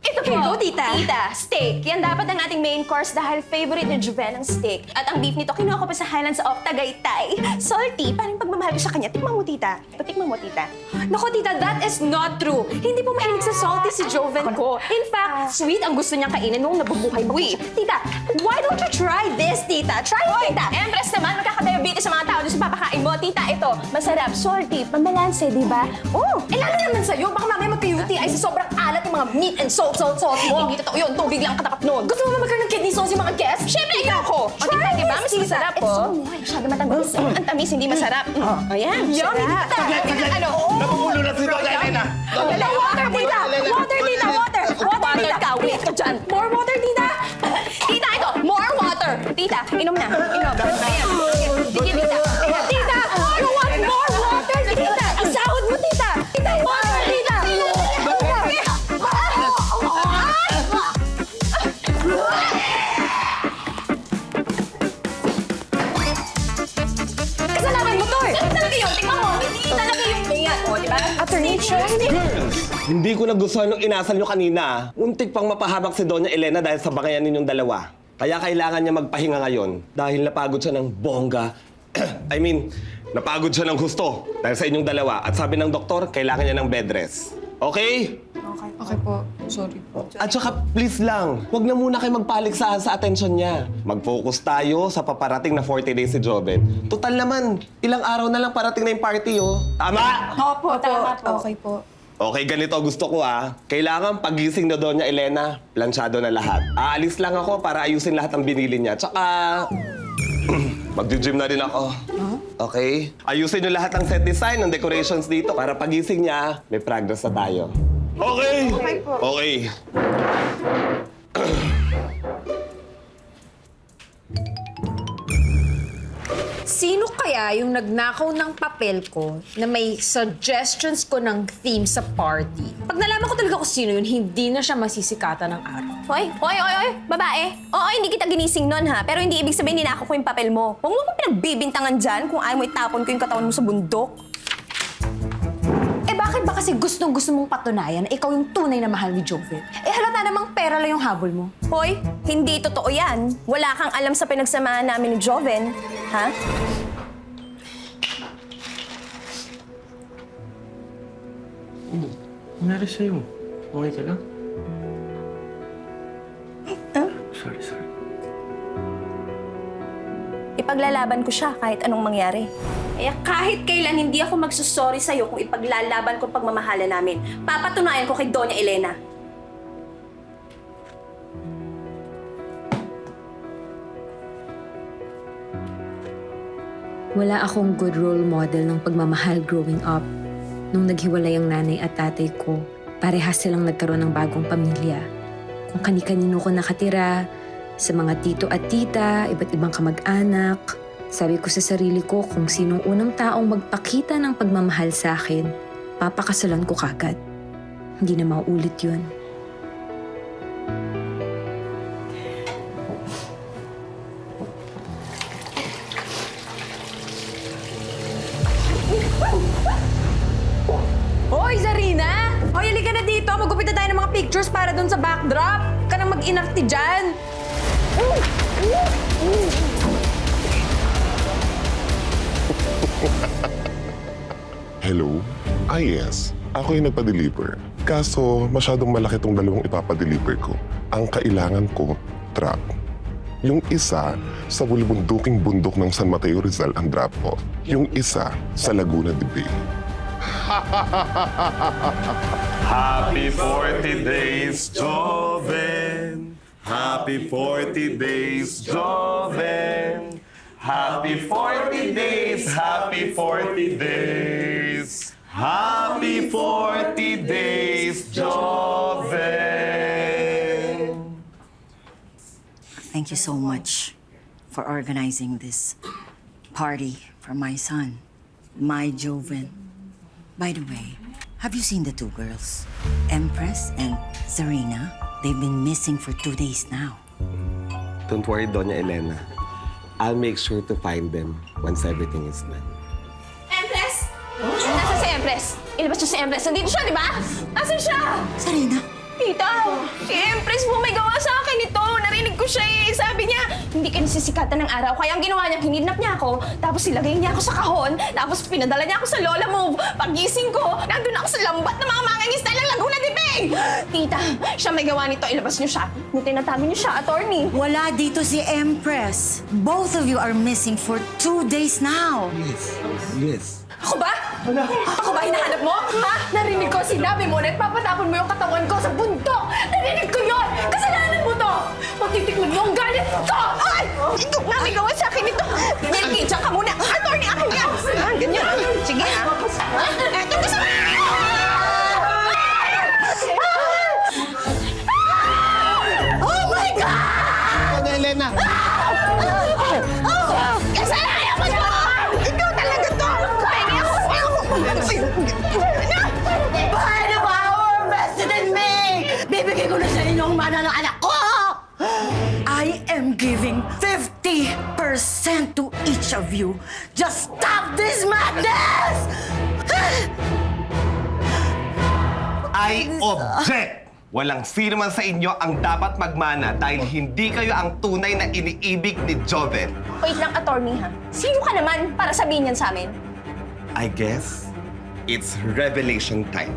Ito po. Here you go, tita. Tita, steak. Yan dapat ang ating main course dahil favorite ni Juven ang steak. At ang beef nito, kinuha ko pa sa Highlands of Tagaytay. Salty. Parang pagmamahal ko sa kanya. Tikman mo, tita. Tikman mo, tita. Naku, tita, that is not true. Hindi po mahilig sa salty si Joven ko. In fact, sweet ang gusto niyang kainin nung nabubuhay pa Wait, siya. tita, why don't you try this, tita? Try it, tita. Empress naman, magkakadiabetes sa mga tao doon sa papakain mo. Tita, ito, masarap, salty, pambalanse, di ba? Oh, Lalo naman sa'yo, baka mamaya magka-UTI sa sobrang alat ng mga meat and salt mo. hindi totoo yun. Tubig lang katapat nun. Gusto mo ba magkaroon ng kidney stones yung mga guests? Siyempre, ayoko. O, tita, di ba? Mas masarap, oh. Masyado matamis. Ang tamis, hindi masarap. Oh, yan. Yummy, Sarap. tita. Ano? Napupulo na si Doña Elena. Tita, water, tita! Water, tita! Water! Water, tita! ka, wait ka dyan. More water, tita! Tita, ito, more water. Tita, inom na. Inom. Ayan. Sige, tita. Ayan. Tita! You want more water, tita! Ang sahod mo, tita! Tita, water, tita! Kasalanan mo to eh! Ano talaga yun? Tingnan mo. Hindi talaga yung mayan. O, di ba? Attorney Chen? Girls, hindi ko nagustuhan yung inasal nyo kanina. Untik pang mapahamak si Doña Elena dahil sa bangayan ninyong dalawa. Kaya kailangan niya magpahinga ngayon dahil napagod siya ng bongga. I mean, napagod siya ng husto dahil sa inyong dalawa. At sabi ng doktor, kailangan niya ng bed rest. Okay? Okay po. Sorry po. At saka, please lang, huwag na muna kayo magpaligsahan sa atensyon niya. Mag-focus tayo sa paparating na 40 days si Joven. Total naman, ilang araw na lang parating na yung party, oh. Tama? Opo, tama po. Okay po. Okay, ganito gusto ko, ah. Kailangan pagising na Doña Elena, planchado na lahat. Aalis lang ako para ayusin lahat ng binili niya. Tsaka, mag-gym na rin ako. Okay? Ayusin niyo lahat ng set design, ng decorations dito para pagising niya, may progress na tayo. Okay? Okay po. Okay. Sino kaya yung nagnakaw ng papel ko na may suggestions ko ng theme sa party? Pag nalaman ko talaga kung sino yun, hindi na siya masisikatan ng araw. Hoy, babae. Oo, hindi kita ginising nun, ha? Pero hindi ibig sabihin ninako ko yung papel mo. Huwag mo akong pinagbibintangan dyan kung ayaw mo itapon ko yung katawan mo sa bundok. Eh bakit ba kasi gustong-gusto mong patunayan na ikaw yung tunay na mahal ni Joven? Eh halata namang pera lang yung habol mo. Hoy, hindi totoo yan. Wala kang alam sa pinagsamahan namin ni Joven. Ha? Nangyari sa'yo? Okay ka lang? Sorry. Ipaglalaban ko siya kahit anong mangyari. Kaya kahit kailan hindi ako magsusorry sa'yo kung ipaglalaban ko ang pagmamahala namin. Papatunayan ko kay Doña Elena. Wala akong good role model ng pagmamahal growing up. Nung naghiwalay ang nanay at tatay ko, parehas silang nagkaroon ng bagong pamilya. Kung kani-kanino ko nakatira, sa mga tito at tita, iba't ibang kamag-anak. Sabi ko sa sarili ko kung sinong unang taong magpakita ng pagmamahal sa akin, papakasalan ko kagad. Hindi na mauulit yun. Hoy, Zarina! Hoy, halika na dito. Magupit na tayo ng mga pictures para dun sa backdrop. Ka nang mag-inarte dyan. Hello? Yes. Ako yung nagpa-deliver. Kaso, masyadong malaki tong dalawang ipapadeliver ko. Ang kailangan ko, truck. Yung isa, sa bulubunduking bundok ng San Mateo Rizal ang drop-off. Yung isa, sa Laguna de Bay. Happy 40 days, Joven. Happy 40 days, Joven. Happy 40 days, happy 40 days. Happy 40 days, Joven. Thank you so much for organizing this party for my son, my Joven. By the way, have you seen the two girls? Empress and Zarina? They've been missing for 2 days now. Don't worry, Doña Elena. I'll make sure to find them once everything is done. Empress! Nasaan si Empress? Ilabas niyo si Empress. Nandito siya, di ba? Nasaan siya? Zarina? Tita, si Empress po may gawa sa akin ito. Narinig ko siya eh. Sabi niya, hindi ka nasisikatan ng araw. Kaya ang ginawa niya, kinidnap niya ako. Tapos ilagay niya ako sa kahon. Tapos pinadala niya ako sa Lola Move. Pagising ko, nandun ako sa lambat ng mga mangangisda ng Laguna de Bay. Tita, siya may gawa nito. Ilabas niyo siya. Nung tinatago niyo siya, attorney. Wala dito si Empress. Both of you are missing for 2 days now. Yes. Ako ba? Ako ba hinahanap mo? Ha? Narinig ko sinabi mo na ipapatapon mo yung katawan ko sa bundok. Narinig ko yun! Kasalanan mo to! Patitikman mo ang galit ko! Ay! Ito na may gawa sa akin ito. Melky, diyan ka muna. Attorney, akin yan. Ah, ganyan. Sige ah. Eto gusto mo! Oh my God! Elena! Kasalanan mo to! Ikaw talaga to! Pengi ako! Paano ba ako invested in me? Bibigay ko na sa inyo ang mana ng anak ko! I am giving 50% to each of you. Just stop this madness! I object! Walang sino man sa inyo ang dapat magmana dahil hindi kayo ang tunay na iniibig ni Joven. Wait lang, attorney ha. Sino ka naman para sabihin yan sa amin? I guess it's revelation time.